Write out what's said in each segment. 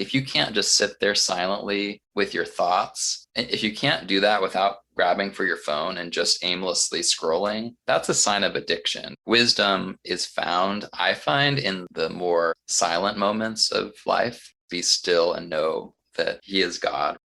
if you can't just sit there silently with your thoughts, if you can't do that without grabbing for your phone and just aimlessly scrolling, that's a sign of addiction. Wisdom is found, I find, in the more silent moments of life. Be still and know that He is God.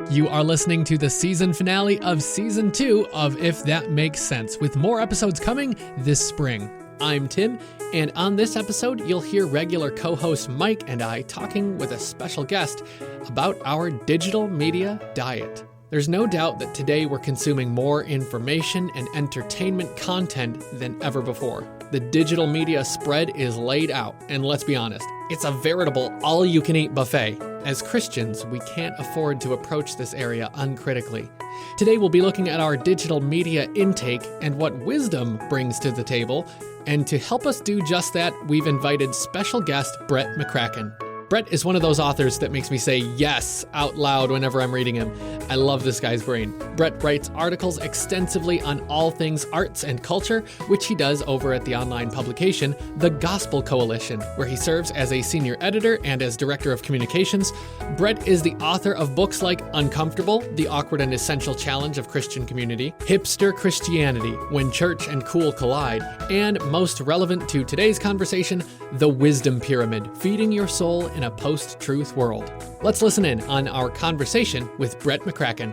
You are listening to the season finale of season 2 of If That Makes Sense, with more episodes coming this spring. I'm Tim, and on this episode, you'll hear regular co-host Mike and I talking with a special guest about our digital media diet. There's no doubt that today we're consuming more information and entertainment content than ever before. The digital media spread is laid out, and let's be honest, it's a veritable all-you-can-eat buffet. As Christians, we can't afford to approach this area uncritically. Today we'll be looking at our digital media intake and what wisdom brings to the table. And to help us do just that, we've invited special guest Brett McCracken. Brett is one of those authors that makes me say yes out loud whenever I'm reading him. I love this guy's brain. Brett writes articles extensively on all things arts and culture, which he does over at the online publication, The Gospel Coalition, where he serves as a senior editor and as director of communications. Brett is the author of books like Uncomfortable, The Awkward and Essential Challenge of Christian Community, Hipster Christianity, When Church and Cool Collide, and most relevant to today's conversation, The Wisdom Pyramid, Feeding Your Soul in a Post-Truth World. Let's listen in on our conversation with Brett McCracken.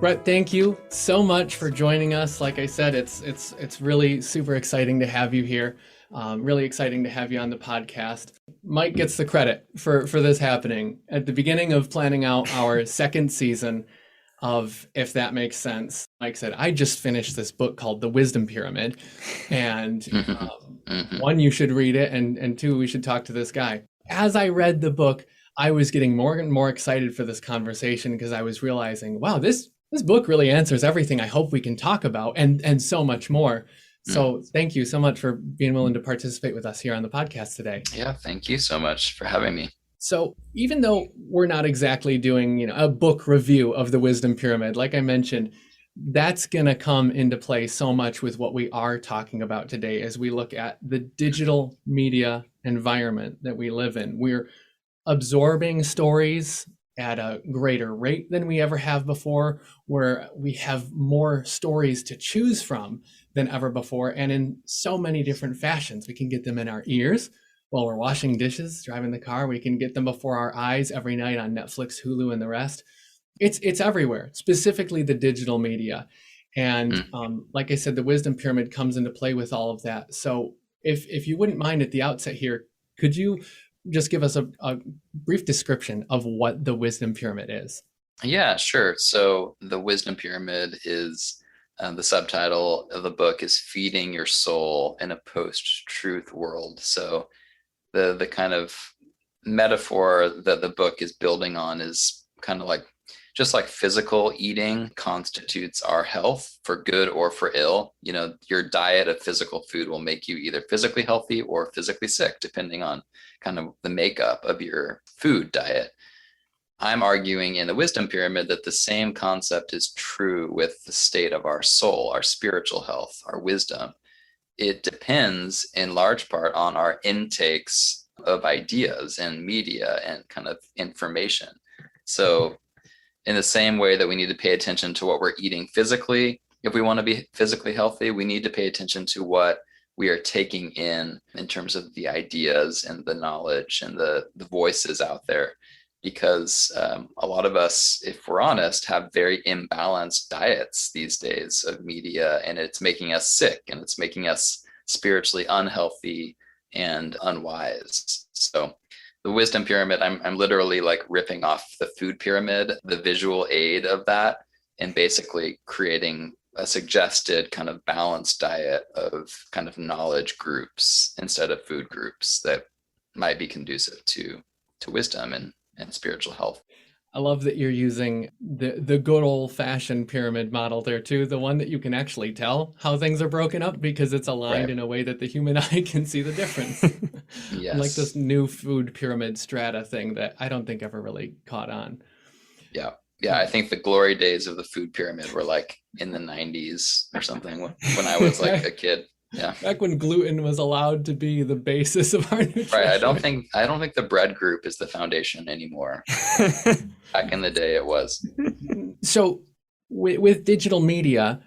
Brett, thank you so much for joining us. Like I said, it's really super exciting to have you here. Really exciting to have you on the podcast. Mike gets the credit for this happening. At the beginning of planning out our second season of If That Makes Sense, Mike said, I just finished this book called The Wisdom Pyramid, and one, you should read it, and two, we should talk to this guy. As I read the book, I was getting more and more excited for this conversation because I was realizing, wow, this book really answers everything I hope we can talk about, and so much more. So thank you so much for being willing to participate with us here on the podcast today. Yeah, thank you so much for having me. So even though we're not exactly doing, a book review of the Wisdom Pyramid, like I mentioned, that's going to come into play so much with what we are talking about today as we look at the digital media environment that we live in. We're absorbing stories at a greater rate than we ever have before, where we have more stories to choose from than ever before, and in so many different fashions. We can get them in our ears while we're washing dishes, driving the car. We can get them before our eyes every night on Netflix, Hulu, and the rest. It's everywhere, specifically the digital media. And like I said, the Wisdom Pyramid comes into play with all of that. So if you wouldn't mind at the outset here, could you just give us a brief description of what the Wisdom Pyramid is? Yeah, sure. So the Wisdom Pyramid is the subtitle of the book is Feeding Your Soul in a Post-Truth World. So the kind of metaphor that the book is building on is kind of like, just like physical eating constitutes our health for good or for ill. Your diet of physical food will make you either physically healthy or physically sick, depending on kind of the makeup of your food diet. I'm arguing in the Wisdom Pyramid that the same concept is true with the state of our soul, our spiritual health, our wisdom. It depends in large part on our intakes of ideas and media and kind of information. So in the same way that we need to pay attention to what we're eating physically, if we want to be physically healthy, we need to pay attention to what we are taking in terms of the ideas and the knowledge and the voices out there. Because a lot of us, if we're honest, have very imbalanced diets these days of media, and it's making us sick and it's making us spiritually unhealthy and unwise. So the Wisdom Pyramid, I'm literally like ripping off the food pyramid, the visual aid of that, and basically creating a suggested kind of balanced diet of kind of knowledge groups instead of food groups that might be conducive to wisdom and spiritual health. I love that you're using the good old-fashioned pyramid model there too, the one that you can actually tell how things are broken up because it's aligned in a way that the human eye can see the difference. Yes. Like this new food pyramid strata thing that I don't think ever really caught on. Yeah. I think the glory days of the food pyramid were like in the 90s or something when I was like a kid. Yeah. Back when gluten was allowed to be the basis of our Right. nutrition. I don't think the bread group is the foundation anymore. Back in the day it was. So with digital media,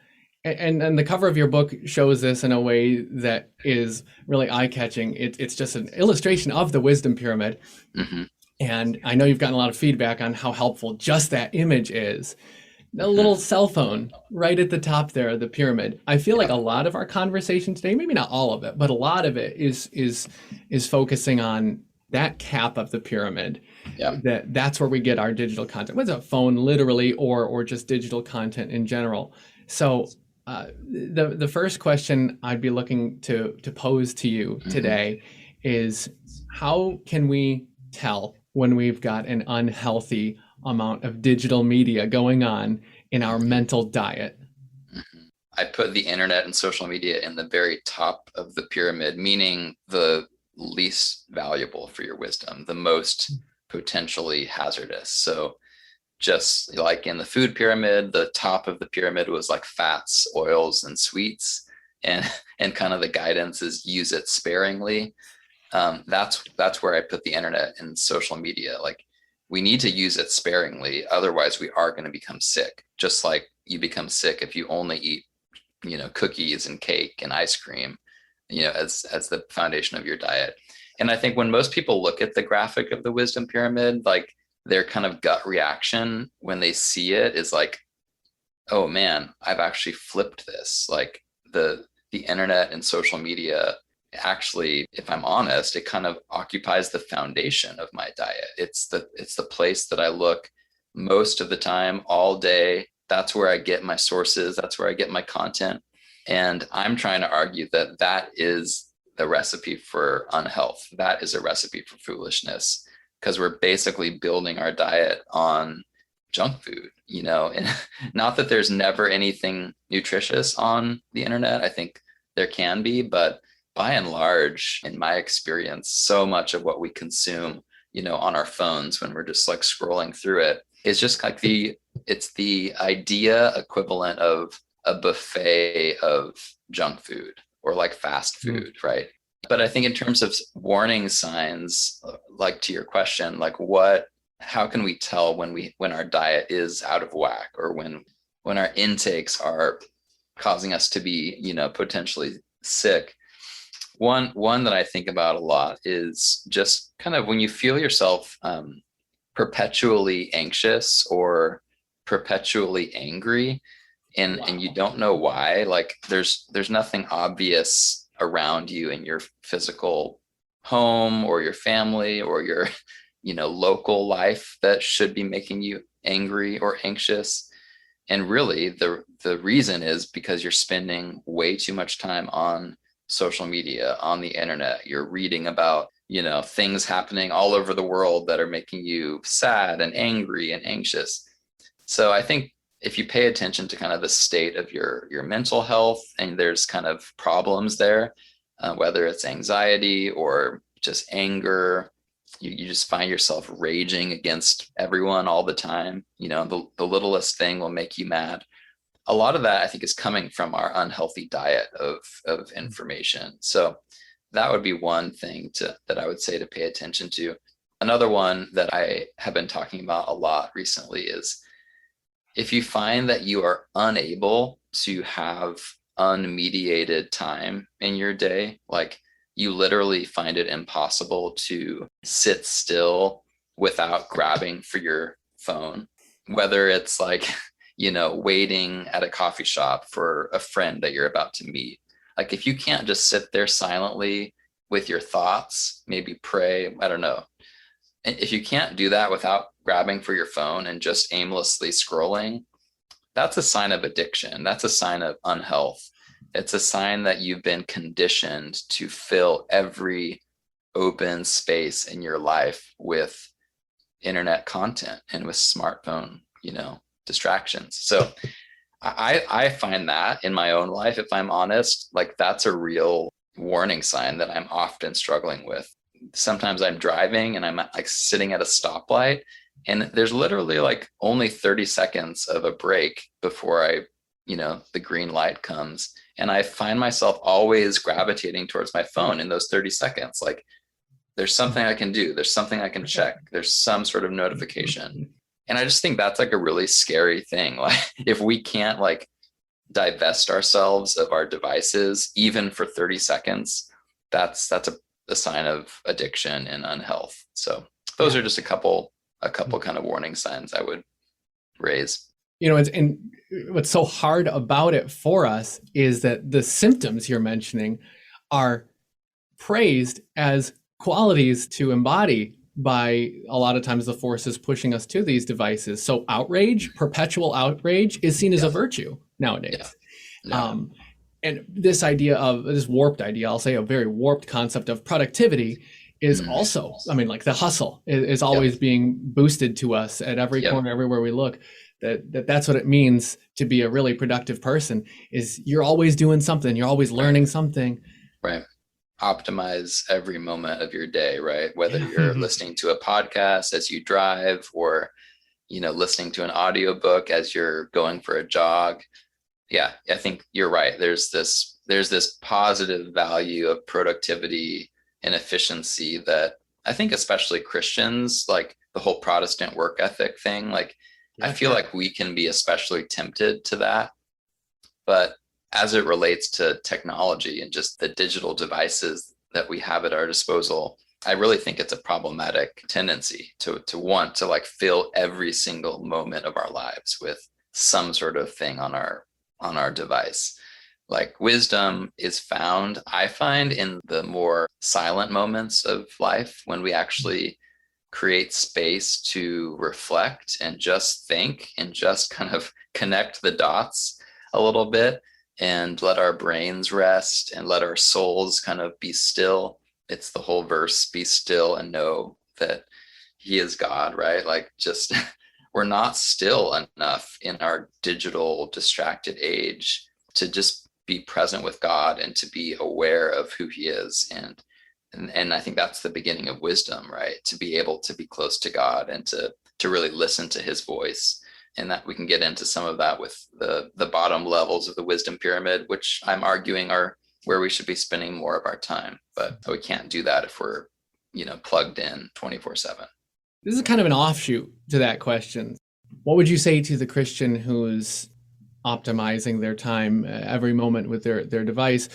and the cover of your book shows this in a way that is really eye-catching. It's just an illustration of the wisdom pyramid. Hmm. And I know you've gotten a lot of feedback on how helpful just that image is. A Hmm. little cell phone right at the top there, the pyramid. I feel like Yeah. a lot of our conversation today, maybe not all of it, but a lot of it is focusing on that cap of the pyramid. Yeah. That's where we get our digital content. What's a phone, literally, or just digital content in general? So, the first question I'd be looking to pose to you Hmm. today is, how can we tell when we've got an unhealthy amount of digital media going on in our Hmm. mental diet? Hmm. I put the internet and social media in the very top of the pyramid, meaning the least valuable for your wisdom, the most potentially hazardous. So just like in the food pyramid, the top of the pyramid was like fats, oils, and sweets, and and kind of the guidance is use it sparingly. That's where I put the internet and social media. Like we need to use it sparingly, otherwise we are going to become sick. Just like you become sick if you only eat, cookies and cake and ice cream, as the foundation of your diet. And I think when most people look at the graphic of the wisdom pyramid, like their kind of gut reaction when they see it is like, oh man, I've actually flipped this. Like the internet and social media actually, if I'm honest, it kind of occupies the foundation of my diet. It's the place that I look most of the time, all day. That's where I get my sources, that's where I get my content. And I'm trying to argue that that is the recipe for unhealth. That is a recipe for foolishness, because we're basically building our diet on junk food, and not that there's never anything nutritious on the internet. I think there can be, but by and large, in my experience, so much of what we consume, on our phones when we're just like scrolling through it is just like it's the idea equivalent of a buffet of junk food or like fast Mm. food, right? But I think in terms of warning signs, like to your question, like how can we tell when our diet is out of whack, or when our intakes are causing us to be, potentially sick? One that I think about a lot is just kind of when you feel yourself perpetually anxious or perpetually angry, and you Wow. don't know why. Like there's nothing obvious around you in your physical home or your family or your local life that should be making you angry or anxious. And really the reason is because you're spending way too much time on social media, on the internet. You're reading about, things happening all over the world that are making you sad and angry and anxious. So I think if you pay attention to kind of the state of your mental health, and there's kind of problems there, whether it's anxiety or just anger, you just find yourself raging against everyone all the time. The littlest thing will make you mad. A lot of that I think is coming from our unhealthy diet of information. So that would be one thing that I would say to pay attention to. Another one that I have been talking about a lot recently is, if you find that you are unable to have unmediated time in your day, like you literally find it impossible to sit still without grabbing for your phone, whether it's like, waiting at a coffee shop for a friend that you're about to meet. Like if you can't just sit there silently with your thoughts, maybe pray, I don't know, if you can't do that without grabbing for your phone and just aimlessly scrolling, that's a sign of addiction. That's a sign of unhealth. It's a sign that you've been conditioned to fill every open space in your life with internet content and with smartphone, distractions. So I find that in my own life, if I'm honest, like that's a real warning sign that I'm often struggling with. Sometimes I'm driving and I'm like sitting at a stoplight, and there's literally like only 30 seconds of a break before I, the green light comes, and I find myself always gravitating towards my phone in those 30 seconds. Like there's something I can do, there's something I can check, there's some sort of notification. And I just think that's like a really scary thing. Like if we can't like divest ourselves of our devices even for 30 seconds, that's a sign of addiction and unhealth. So those are just a couple kind of warning signs I would raise. And what's so hard about it for us is that the symptoms you're mentioning are praised as qualities to embody by a lot of times the forces pushing us to these devices. So outrage, perpetual outrage, is seen as a virtue nowadays. Yeah. And this idea of this warped idea, I'll say a very warped concept of productivity is also, I mean, like the hustle is always being boosted to us at every corner, everywhere we look. That's what it means to be a really productive person, is you're always doing something, you're always learning something. Right. Optimize every moment of your day, right? Whether you're listening to a podcast as you drive, or listening to an audiobook as you're going for a jog. Yeah, I think you're right. There's this positive value of productivity and efficiency that I think especially Christians, like the whole Protestant work ethic thing, like I feel like we can be especially tempted to that. But as it relates to technology and just the digital devices that we have at our disposal, I really think it's a problematic tendency to want to like fill every single moment of our lives with some sort of thing on our device. Like wisdom is found, I find, in the more silent moments of life, when we actually create space to reflect and just think and just kind of connect the dots a little bit and let our brains rest and let our souls kind of be still. It's the whole verse, be still and know that he is God, right? Like just we're not still enough in our digital distracted age to just be present with God and to be aware of who he is. And I think that's the beginning of wisdom, right? To be able to be close to God and to really listen to his voice. And that we can get into some of that with the bottom levels of the wisdom pyramid, which I'm arguing are where we should be spending more of our time. But we can't do that if we're, plugged in 24/7. This is kind of an offshoot to that question. What would you say to the Christian who's optimizing their time every moment with their device,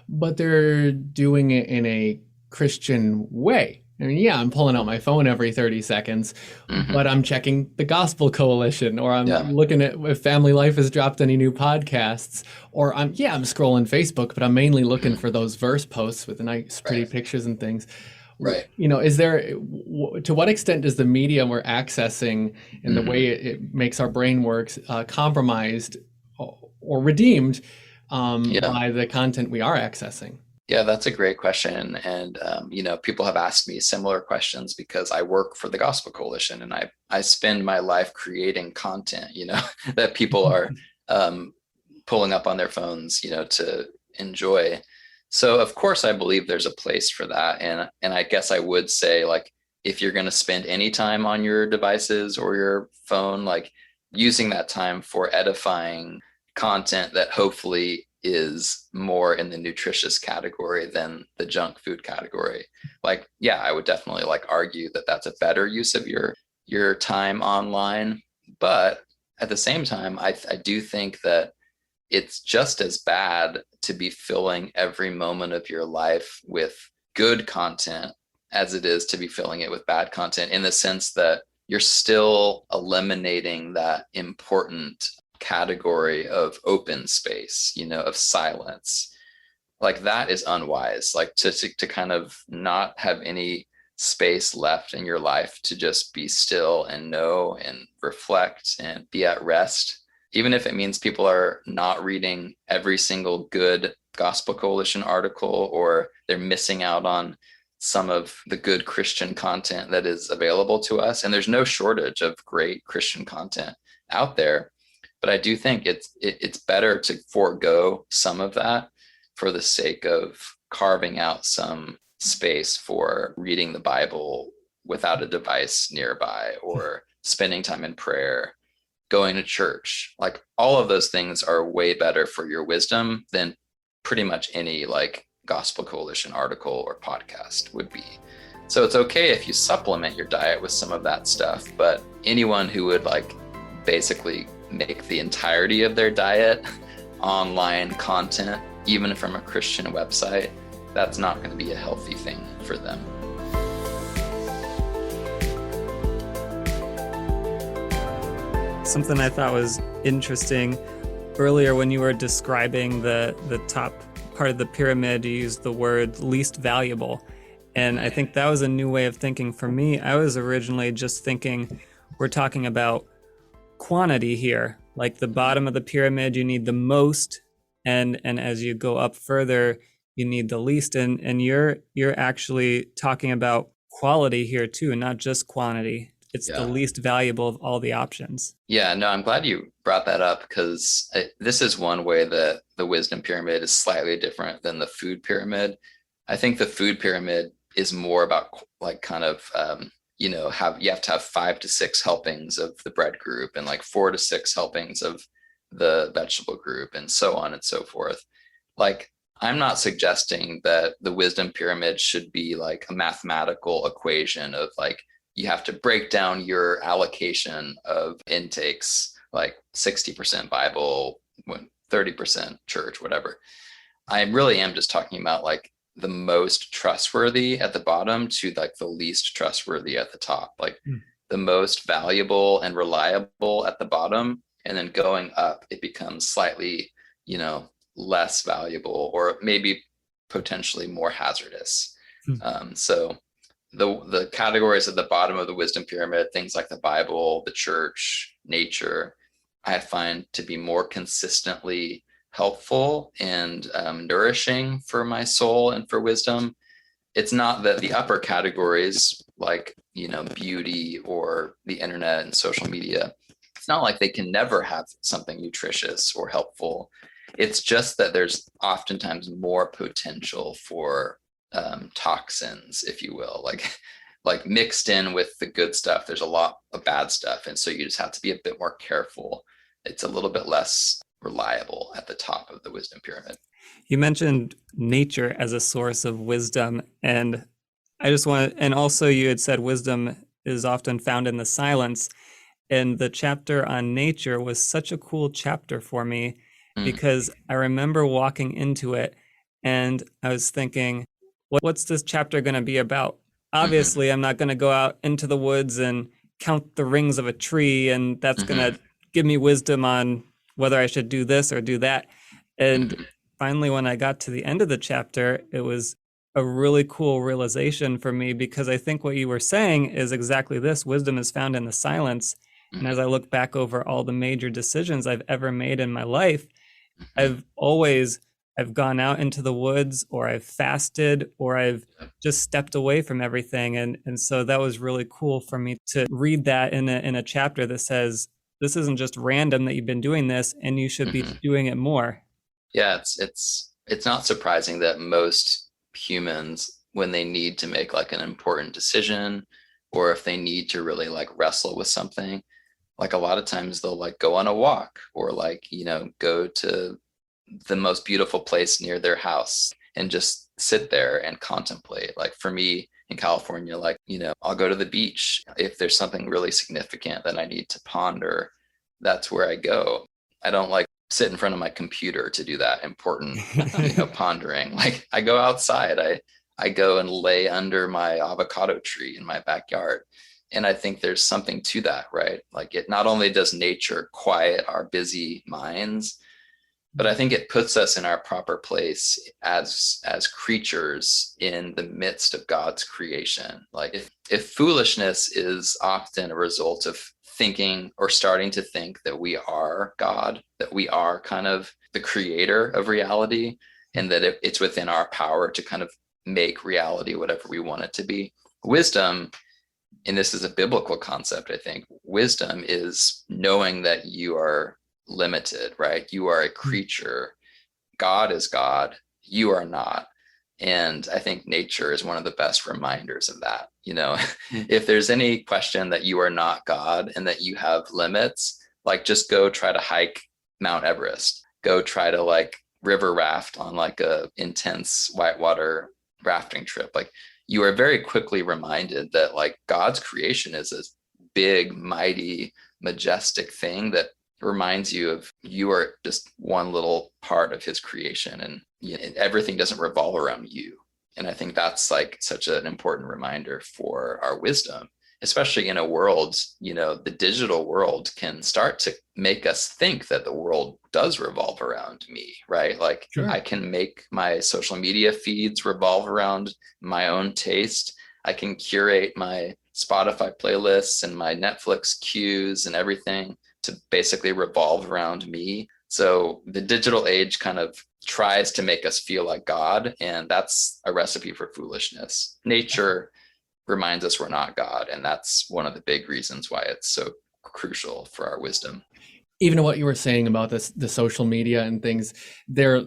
but they're doing it in a Christian way? I mean, yeah, I'm pulling out my phone every 30 seconds, but I'm checking the Gospel Coalition, or I'm looking at if Family Life has dropped any new podcasts, or I'm scrolling Facebook, but I'm mainly looking for those verse posts with the nice, pretty pictures and things. Right. Is there, to what extent does the medium we're accessing and the way it makes our brain works compromised or redeemed by the content we are accessing? Yeah, that's a great question. And, people have asked me similar questions because I work for the Gospel Coalition and I spend my life creating content, that people are pulling up on their phones, to enjoy. So of course, I believe there's a place for that. And I guess I would say, like, if you're going to spend any time on your devices or your phone, like using that time for edifying content that hopefully is more in the nutritious category than the junk food category. Like, yeah, I would definitely like argue that that's a better use of your time online. But at the same time, I do think that it's just as bad to be filling every moment of your life with good content as it is to be filling it with bad content, in the sense that you're still eliminating that important category of open space, of silence. Like that is unwise, like to kind of not have any space left in your life to just be still and know and reflect and be at rest, even if it means people are not reading every single good Gospel Coalition article, or they're missing out on some of the good Christian content that is available to us. And there's no shortage of great Christian content out there. But I do think it's better to forego some of that for the sake of carving out some space for reading the Bible without a device nearby, or spending time in prayer. going to church. Like all of those things are way better for your wisdom than pretty much any like Gospel Coalition article or podcast would be. So it's okay if you supplement your diet with some of that stuff, but anyone who would like basically make the entirety of their diet online content, even from a Christian website, that's not going to be a healthy thing for them. Something I thought was interesting earlier when you were describing the top part of the pyramid, you used the word least valuable. And I think that was a new way of thinking for me. I was originally just thinking we're talking about quantity here. Like the bottom of the pyramid, you need the most, and as you go up further, you need the least. And you're actually talking about quality here too, not just quantity. It's the least valuable of all the options. Yeah, no, I'm glad you brought that up because this is one way that the wisdom pyramid is slightly different than the food pyramid. I think the food pyramid is more about like kind of, you have to have 5 to 6 helpings of the bread group and like 4 to 6 helpings of the vegetable group and so on and so forth. Like, I'm not suggesting that the wisdom pyramid should be like a mathematical equation of like, you have to break down your allocation of intakes, like 60% Bible, 30% church, whatever. I really am just talking about like the most trustworthy at the bottom to like the least trustworthy at the top, like the most valuable and reliable at the bottom. And then going up, it becomes slightly, less valuable or maybe potentially more hazardous. So the categories at the bottom of the wisdom pyramid, things like the Bible, the church, nature, I find to be more consistently helpful and nourishing for my soul and for wisdom. It's not that the upper categories like, beauty or the internet and social media, it's not like they can never have something nutritious or helpful. It's just that there's oftentimes more potential for toxins, if you will, like mixed in with the good stuff. There's a lot of bad stuff. And so you just have to be a bit more careful. It's a little bit less reliable at the top of the wisdom pyramid. You mentioned nature as a source of wisdom. And and also you had said wisdom is often found in the silence. And the chapter on nature was such a cool chapter for me because I remember walking into it and I was thinking, what's this chapter going to be about? Obviously, I'm not going to go out into the woods and count the rings of a tree, and that's going to give me wisdom on whether I should do this or do that. And finally, when I got to the end of the chapter, it was a really cool realization for me because I think what you were saying is exactly this. Wisdom is found in the silence. And as I look back over all the major decisions I've ever made in my life, I've gone out into the woods, or I've fasted, or I've just stepped away from everything. And so that was really cool for me to read that in a chapter that says, this isn't just random that you've been doing this and you should be doing it more. Yeah, it's not surprising that most humans, when they need to make like an important decision, or if they need to really like wrestle with something, like a lot of times they'll like go on a walk or like, go to the most beautiful place near their house and just sit there and contemplate. Like for me in California, like, I'll go to the beach. If there's something really significant that I need to ponder, that's where I go. I don't like sit in front of my computer to do that important, pondering. Like I go outside, I go and lay under my avocado tree in my backyard. And I think there's something to that, right? Like it not only does nature quiet our busy minds, but I think it puts us in our proper place as creatures in the midst of God's creation. Like if foolishness is often a result of thinking or starting to think that we are God, that we are kind of the creator of reality, and that it's within our power to kind of make reality whatever we want it to be. Wisdom, and this is a biblical concept, I think, wisdom is knowing that you are limited, right? You are a creature. God is God. You are not. And I think nature is one of the best reminders of that. If there's any question that you are not God and that you have limits, Like just go try to hike Mount Everest, go try to like river raft on like a intense whitewater rafting trip. Like you are very quickly reminded that like God's creation is this big, mighty, majestic thing that reminds you of you are just one little part of his creation, and everything doesn't revolve around you. And I think that's like such an important reminder for our wisdom, especially in a world, the digital world can start to make us think that the world does revolve around me, right? Like Sure. I can make my social media feeds revolve around my own taste. I can curate my Spotify playlists and my Netflix queues and everything to basically revolve around me. So the digital age kind of tries to make us feel like God, and that's a recipe for foolishness. Nature reminds us we're not God, and that's one of the big reasons why it's so crucial for our wisdom. Even what you were saying about the social media and things, they're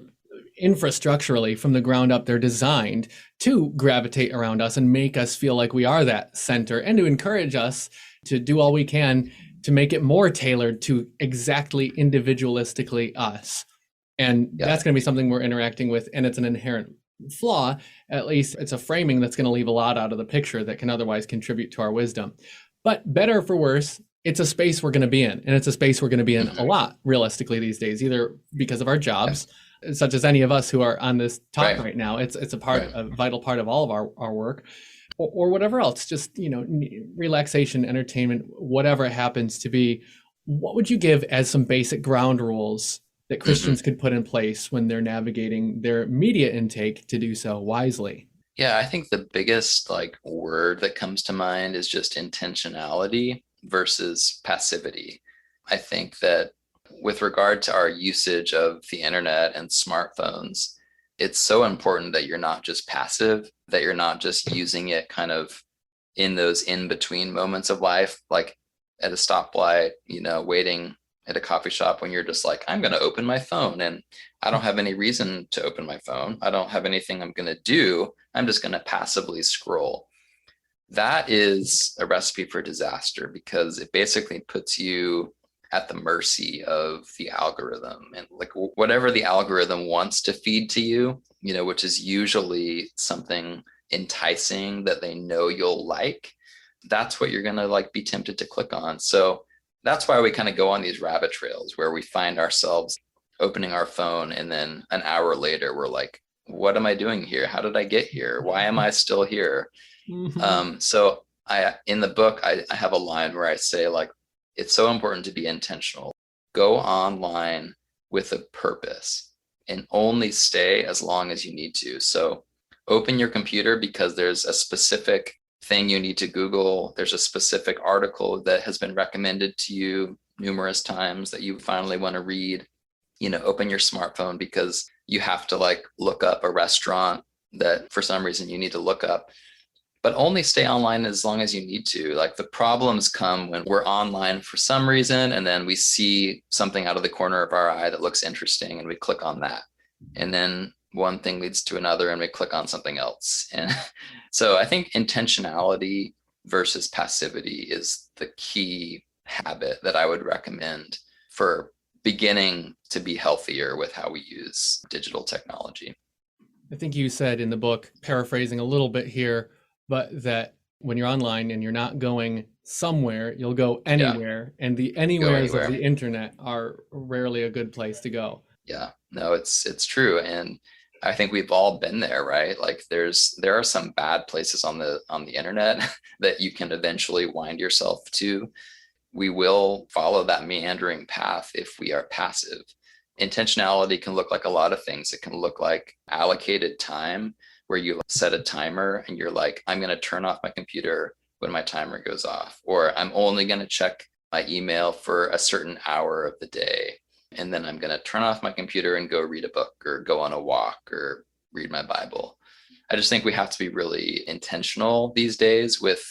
infrastructurally from the ground up, they're designed to gravitate around us and make us feel like we are that center, and to encourage us to do all we can to make it more tailored to exactly individualistically us. And that's going to be something we're interacting with, and it's an inherent flaw. At least it's a framing that's going to leave a lot out of the picture that can otherwise contribute to our wisdom. But better for worse, it's a space we're going to be in, and it's a space we're going to be in a lot realistically these days, either because of our jobs, such as any of us who are on this talk right now. It's a vital part of all of our work, or whatever else, just relaxation, entertainment, whatever it happens to be. What would you give as some basic ground rules that Christians could put in place when they're navigating their media intake to do so wisely? Yeah, I think the biggest like word that comes to mind is just intentionality versus passivity. I think that with regard to our usage of the internet and smartphones, it's so important that you're not just passive, that you're not just using it kind of in those in-between moments of life, like at a stoplight, waiting at a coffee shop, when you're just like, I'm going to open my phone and I don't have any reason to open my phone. I don't have anything I'm going to do. I'm just going to passively scroll. That is a recipe for disaster, because it basically puts you at the mercy of the algorithm, and like whatever the algorithm wants to feed to you, which is usually something enticing that they know you'll like, that's what you're going to like be tempted to click on. So that's why we kind of go on these rabbit trails where we find ourselves opening our phone, and then an hour later we're like, what am I doing here? How did I get here? Why am I still here? So in the book, I have a line where I say, like, it's so important to be intentional. Go online with a purpose and only stay as long as you need to. So open your computer because there's a specific thing you need to Google. There's a specific article that has been recommended to you numerous times that you finally want to read. Open your smartphone because you have to like look up a restaurant that for some reason you need to look up. But only stay online as long as you need to. Like the problems come when we're online for some reason, and then we see something out of the corner of our eye that looks interesting, and we click on that. And then one thing leads to another, and we click on something else. And so I think intentionality versus passivity is the key habit that I would recommend for beginning to be healthier with how we use digital technology. I think you said in the book, paraphrasing a little bit here, but that when you're online and you're not going somewhere, you'll go anywhere. And the anywheres of the internet are rarely a good place to go. Yeah, no, it's true. And I think we've all been there, right? Like there are some bad places on the internet that you can eventually wind yourself to. We will follow that meandering path if we are passive. Intentionality can look like a lot of things. It can look like allocated time, where you set a timer and you're like, I'm going to turn off my computer when my timer goes off, or I'm only going to check my email for a certain hour of the day. And then I'm going to turn off my computer and go read a book or go on a walk or read my Bible. I just think we have to be really intentional these days with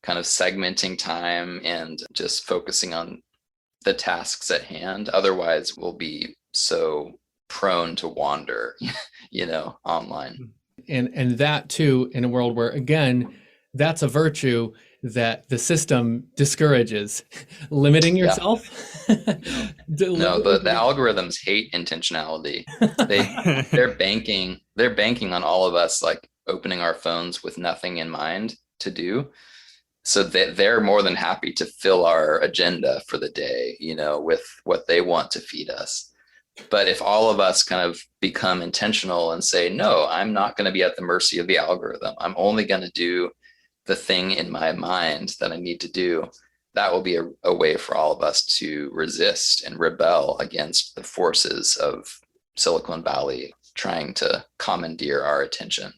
kind of segmenting time and just focusing on the tasks at hand. Otherwise, we'll be so prone to wander, online. And that too, in a world where, again, that's a virtue. that the system discourages. Limiting Yeah. yourself. No, the algorithms hate intentionality. They they're banking on all of us like opening our phones with nothing in mind to do. So they're more than happy to fill our agenda for the day, with what they want to feed us. But if all of us kind of become intentional and say, no, I'm not going to be at the mercy of the algorithm. I'm only going to do the thing in my mind that I need to do. That will be a way for all of us to resist and rebel against the forces of Silicon Valley trying to commandeer our attention.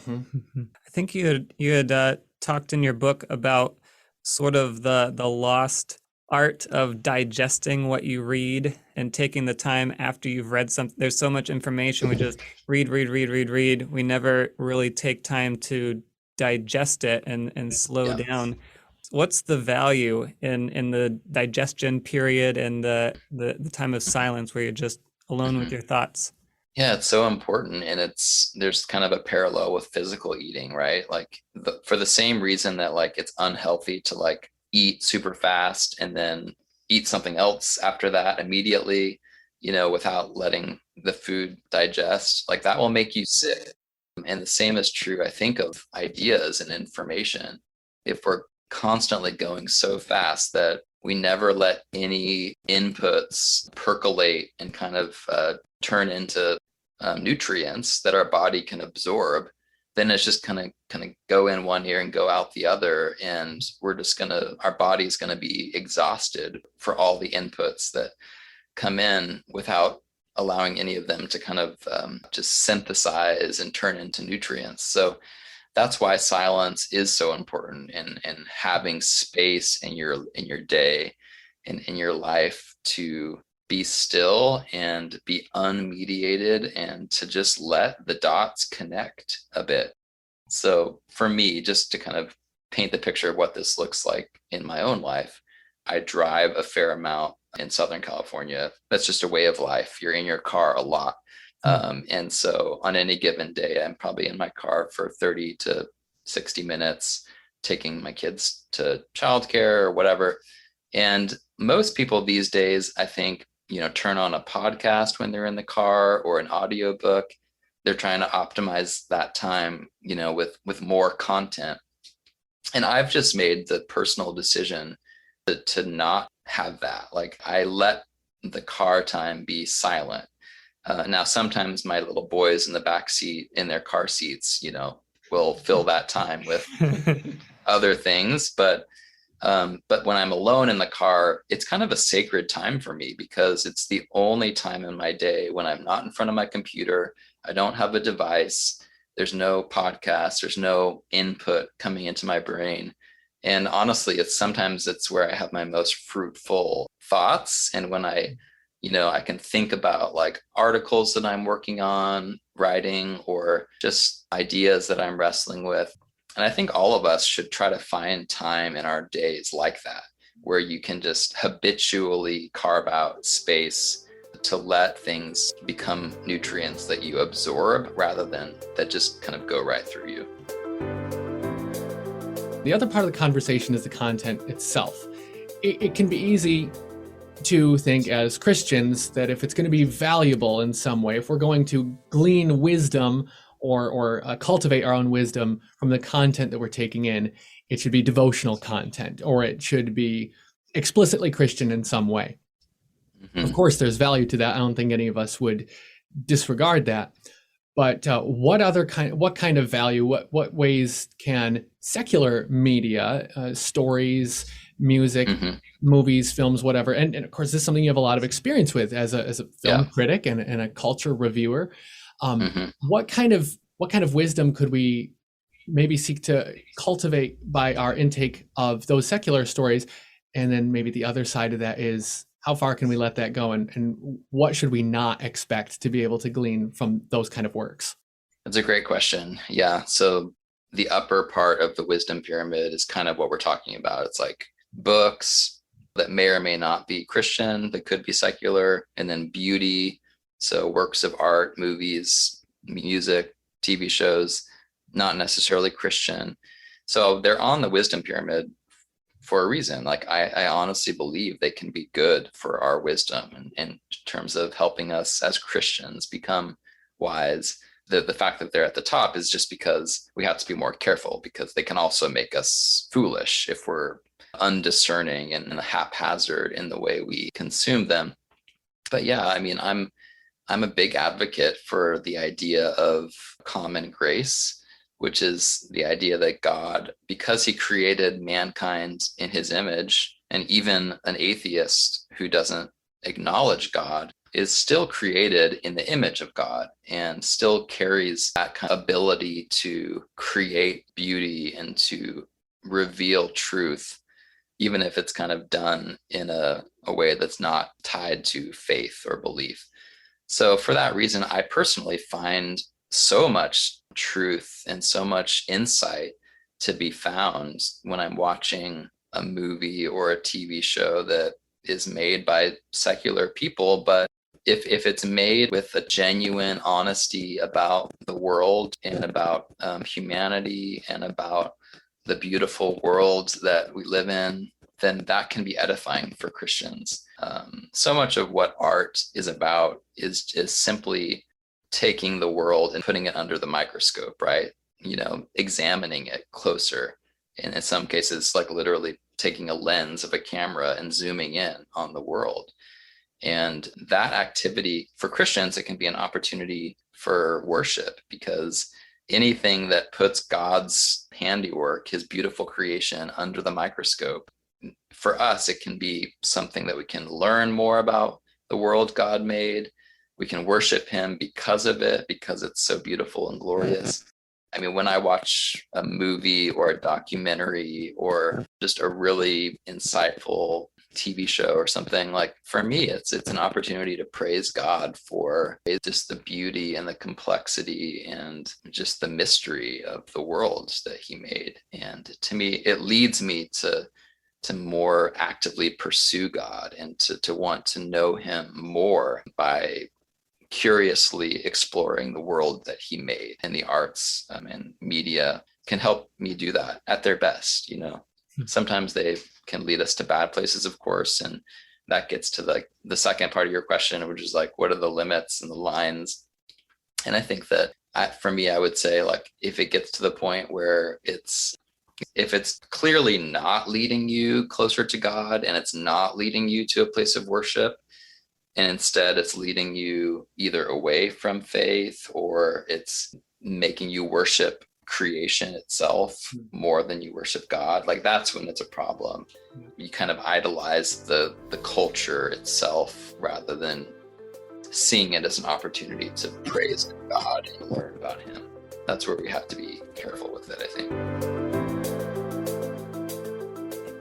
I think you had talked in your book about sort of the lost art of digesting what you read and taking the time after you've read something. There's so much information. We just read. We never really take time to digest it and slow down. What's the value in the digestion period and the time of silence where you're just alone with your thoughts? Yeah, it's so important. And there's kind of a parallel with physical eating, right? Like for the same reason that like it's unhealthy to like eat super fast and then eat something else after that immediately, without letting the food digest, like that will make you sick. And the same is true, I think, of ideas and information. If we're constantly going so fast that we never let any inputs percolate and kind of turn into nutrients that our body can absorb, then it's just kind of go in one ear and go out the other, and our body's gonna be exhausted for all the inputs that come in without allowing any of them to kind of just synthesize and turn into nutrients. So that's why silence is so important, and having space in your day and in your life to be still and be unmediated and to just let the dots connect a bit. So for me, just to kind of paint the picture of what this looks like in my own life, I drive a fair amount in Southern California. That's just a way of life. You're in your car a lot. And so on any given day, I'm probably in my car for 30 to 60 minutes, taking my kids to childcare or whatever. And most people these days, I think, turn on a podcast when they're in the car or an audiobook. They're trying to optimize that time, with more content. And I've just made the personal decision to not have that. Like I let the car time be silent. Now, sometimes my little boys in the back seat in their car seats, will fill that time with other things. But when I'm alone in the car, it's kind of a sacred time for me because it's the only time in my day when I'm not in front of my computer. I don't have a device. There's no podcast. There's no input coming into my brain. And honestly, sometimes it's where I have my most fruitful thoughts. And when I can think about like articles that I'm working on, writing, or just ideas that I'm wrestling with. And I think all of us should try to find time in our days like that, where you can just habitually carve out space to let things become nutrients that you absorb rather than that just kind of go right through you. The other part of the conversation is the content itself. It can be easy to think as Christians that if it's going to be valuable in some way, if we're going to glean wisdom or cultivate our own wisdom from the content that we're taking in, it should be devotional content, or it should be explicitly Christian in some way. Mm-hmm. Of course, there's value to that. I don't think any of us would disregard that. But what kind of value, what ways can secular media, stories, music, movies, films, whatever, and of course, this is something you have a lot of experience with as a film critic and a culture reviewer. What kind of wisdom could we maybe seek to cultivate by our intake of those secular stories? And then maybe the other side of that is, how far can we let that go, and what should we not expect to be able to glean from those kind of works? That's a great question. Yeah. So the upper part of the wisdom pyramid is kind of what we're talking about. It's like books that may or may not be Christian, that could be secular, and then beauty. So works of art, movies, music, TV shows, not necessarily Christian. So they're on the wisdom pyramid for a reason. Like I honestly believe they can be good for our wisdom and in terms of helping us as Christians become wise. The fact that they're at the top is just because we have to be more careful, because they can also make us foolish if we're undiscerning and haphazard in the way we consume them. But yeah, I mean, I'm a big advocate for the idea of common grace, which is the idea that God, because he created mankind in his image, and even an atheist who doesn't acknowledge God is still created in the image of God and still carries that kind of ability to create beauty and to reveal truth, even if it's kind of done in a way that's not tied to faith or belief. So for that reason, I personally find so much truth and so much insight to be found when I'm watching a movie or a TV show that is made by secular people. But if it's made with a genuine honesty about the world and about humanity and about the beautiful world that we live in, then that can be edifying for Christians. So much of what art is about is simply taking the world and putting it under the microscope, right? You know, examining it closer. And in some cases, like literally taking a lens of a camera and zooming in on the world. And that activity for Christians, it can be an opportunity for worship, because anything that puts God's handiwork, his beautiful creation, under the microscope, for us, it can be something that we can learn more about the world God made. We can worship him because of it, because it's so beautiful and glorious. I mean, when I watch a movie or a documentary or just a really insightful TV show or something, like for me, it's an opportunity to praise God for just the beauty and the complexity and just the mystery of the world that he made. And to me, it leads me to more actively pursue God and to want to know him more by curiously exploring the world that he made. And the arts and media can help me do that at their best. You know, sometimes they can lead us to bad places, of course, and that gets to the second part of your question, which is like, what are the limits and the lines? And I think that for me, I would say, like, if it gets to the point where if it's clearly not leading you closer to God and it's not leading you to a place of worship, and instead it's leading you either away from faith or it's making you worship creation itself more than you worship God, like that's when it's a problem. You kind of idolize the culture itself rather than seeing it as an opportunity to praise God and learn about him. That's where we have to be careful with it, I think.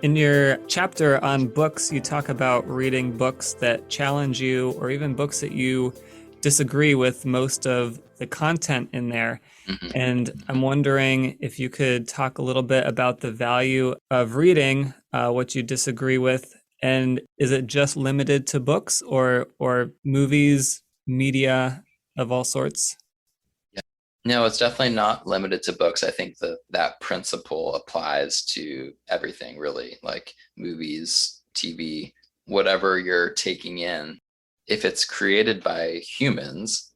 In your chapter on books, you talk about reading books that challenge you, or even books that you disagree with most of the content in there. Mm-hmm. And I'm wondering if you could talk a little bit about the value of reading what you disagree with. And is it just limited to books or movies, media of all sorts? No, it's definitely not limited to books. I think that principle applies to everything, really, like movies, TV, whatever you're taking in. If it's created by humans,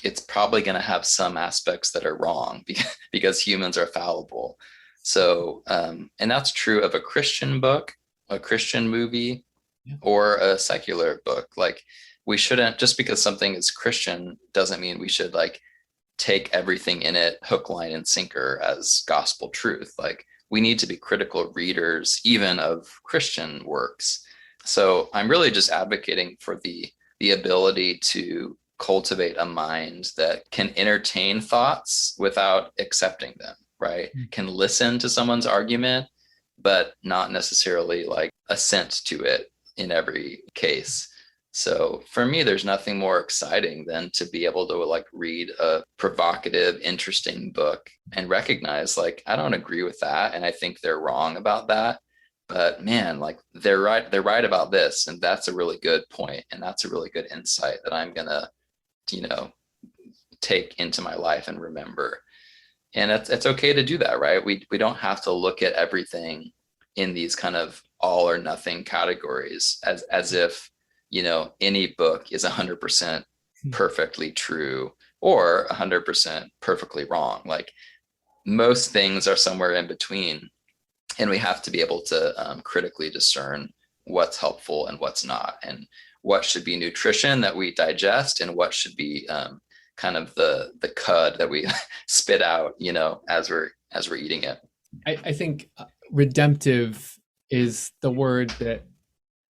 it's probably going to have some aspects that are wrong because humans are fallible. So, and that's true of a Christian book, a Christian movie, or a secular book. Like, we shouldn't, just because something is Christian doesn't mean we should like take everything in it hook, line, and sinker as gospel truth. Like, we need to be critical readers even of Christian works. So I'm really just advocating for the ability to cultivate a mind that can entertain thoughts without accepting them, right? Can listen to someone's argument, but not necessarily like assent to it in every case. So for me, there's nothing more exciting than to be able to like read a provocative, interesting book and recognize like, I don't agree with that. And I think they're wrong about that. But man, like they're right about this. And that's a really good point. And that's a really good insight that I'm gonna, take into my life and remember. And it's okay to do that, right? We don't have to look at everything in these kind of all or nothing categories as if, any book is 100% perfectly true or 100% perfectly wrong. Like most things are somewhere in between, and we have to be able to critically discern what's helpful and what's not, and what should be nutrition that we digest, and what should be kind of the cud that we spit out, as we're eating it. I think redemptive is the word that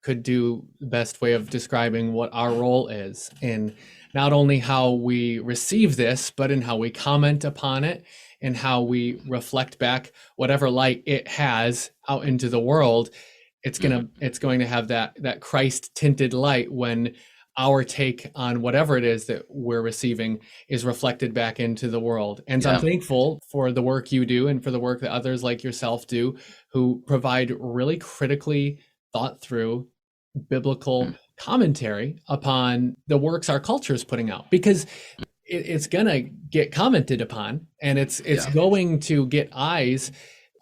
could do the best way of describing what our role is in not only how we receive this, but in how we comment upon it and how we reflect back whatever light it has out into the world. It's going to have that Christ tinted light when our take on whatever it is that we're receiving is reflected back into the world. And so I'm thankful for the work you do and for the work that others like yourself do, who provide really critically thought through biblical commentary upon the works our culture is putting out, because it's gonna get commented upon, and it's going to get eyes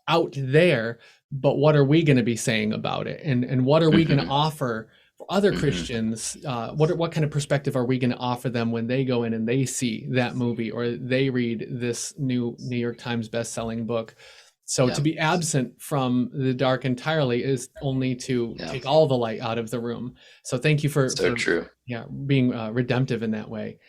out there. But what are we going to be saying about it, and what are we going to offer for other Christians? What kind of perspective are we going to offer them when they go in and they see that movie or they read this new New York Times best-selling book? So to be absent from the dark entirely is only to take all the light out of the room. So thank you for true. Being redemptive in that way.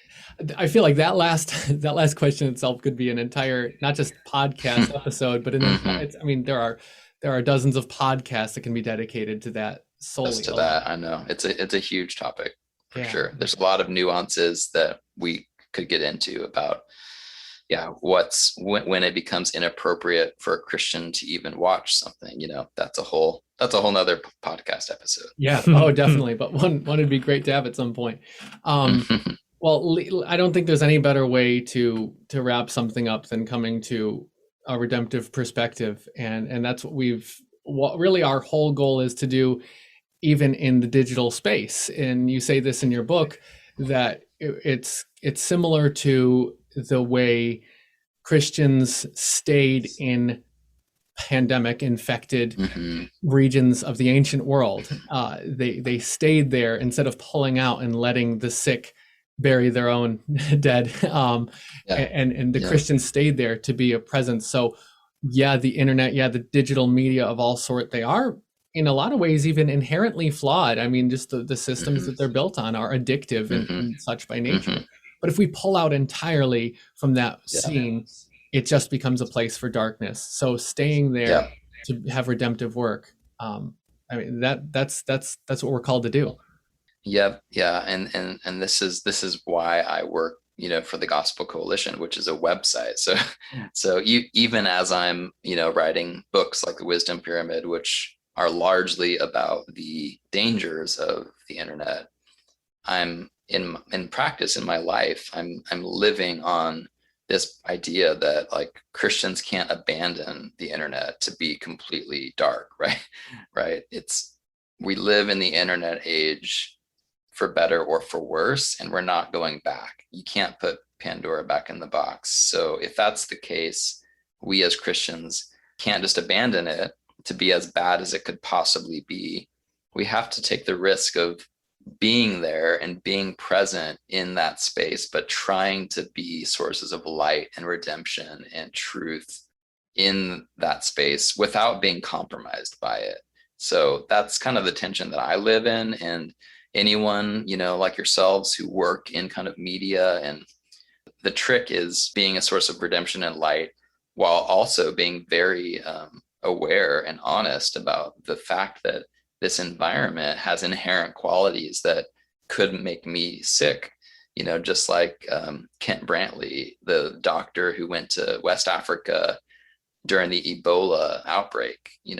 I feel like that last question itself could be an entire, not just podcast episode, but I mean, there are dozens of podcasts that can be dedicated to that solely. Just to that, I know it's a huge topic for sure. There's a lot of nuances that we could get into about when it becomes inappropriate for a Christian to even watch something. That's a whole nother podcast episode. Oh, definitely. But one would be great to have at some point. Well, I don't think there's any better way to wrap something up than coming to a redemptive perspective, and that's what really our whole goal is to do, even in the digital space. And you say this in your book, that it's similar to the way Christians stayed in pandemic infected regions of the ancient world. They stayed there instead of pulling out and letting the sick bury their own dead. And the Christians stayed there to be a presence. So the internet, the digital media of all sort, they are in a lot of ways even inherently flawed. I mean, just the systems that they're built on are addictive and such by nature. But if we pull out entirely from that scene, it just becomes a place for darkness. So staying there to have redemptive work, I mean, that's what we're called to do. And this is why I work, for the Gospel Coalition, which is a website. So even as I'm, writing books like the Wisdom Pyramid, which are largely about the dangers of the internet, I'm in practice in my life, I'm living on this idea that like Christians can't abandon the internet to be completely dark, right? We live in the internet age for better or for worse, and we're not going back. You can't put Pandora back in the box. So if that's the case, we as Christians can't just abandon it to be as bad as it could possibly be. We have to take the risk of being there and being present in that space, but trying to be sources of light and redemption and truth in that space without being compromised by it. So that's kind of the tension that I live in. And anyone, like yourselves who work in kind of media, and the trick is being a source of redemption and light while also being very aware and honest about the fact that this environment has inherent qualities that could make me sick. Just like Kent Brantley, the doctor who went to West Africa during the Ebola outbreak,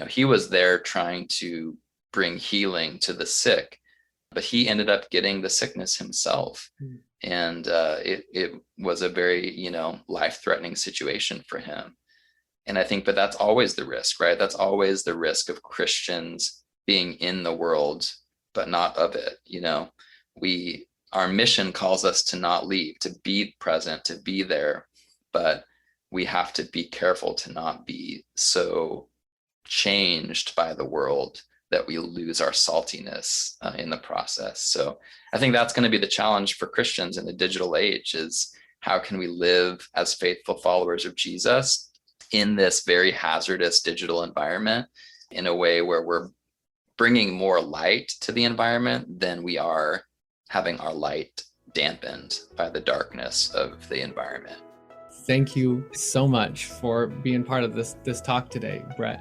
he was there trying to bring healing to the sick, but he ended up getting the sickness himself. And it was a very, life-threatening situation for him. And I think, but that's always the risk, right? That's always the risk of Christians being in the world, but not of it. Our mission calls us to not leave, to be present, to be there. But we have to be careful to not be so changed by the world that we lose our saltiness in the process. So I think that's going to be the challenge for Christians in the digital age, is how can we live as faithful followers of Jesus in this very hazardous digital environment in a way where we're bringing more light to the environment than we are having our light dampened by the darkness of the environment. Thank you so much for being part of this talk today, Brett.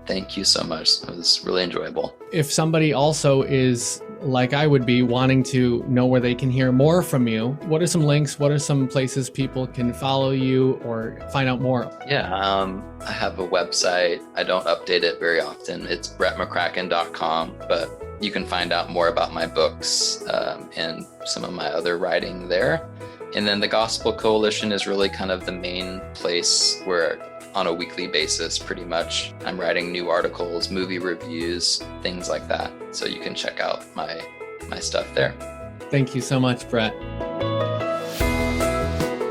Thank you so much. It was really enjoyable. If somebody also is, like I would be, wanting to know where they can hear more from you, what are some links? What are some places people can follow you or find out more? Yeah, I have a website. I don't update it very often. It's brettmccracken.com, but you can find out more about my books and some of my other writing there. And then the Gospel Coalition is really kind of the main place where on a weekly basis, pretty much, I'm writing new articles, movie reviews, things like that. So you can check out my stuff there. Thank you so much, Brett.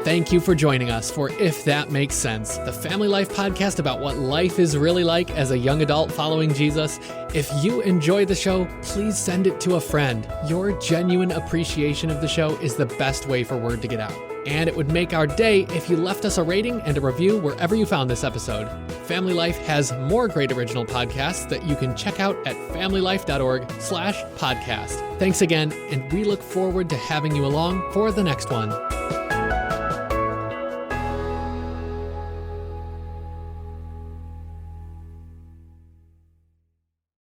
Thank you for joining us for If That Makes Sense, the family life podcast about what life is really like as a young adult following Jesus. If you enjoy the show, please send it to a friend. Your genuine appreciation of the show is the best way for word to get out. And it would make our day if you left us a rating and a review wherever you found this episode. Family Life has more great original podcasts that you can check out at familylife.org/podcast. Thanks again, and we look forward to having you along for the next one.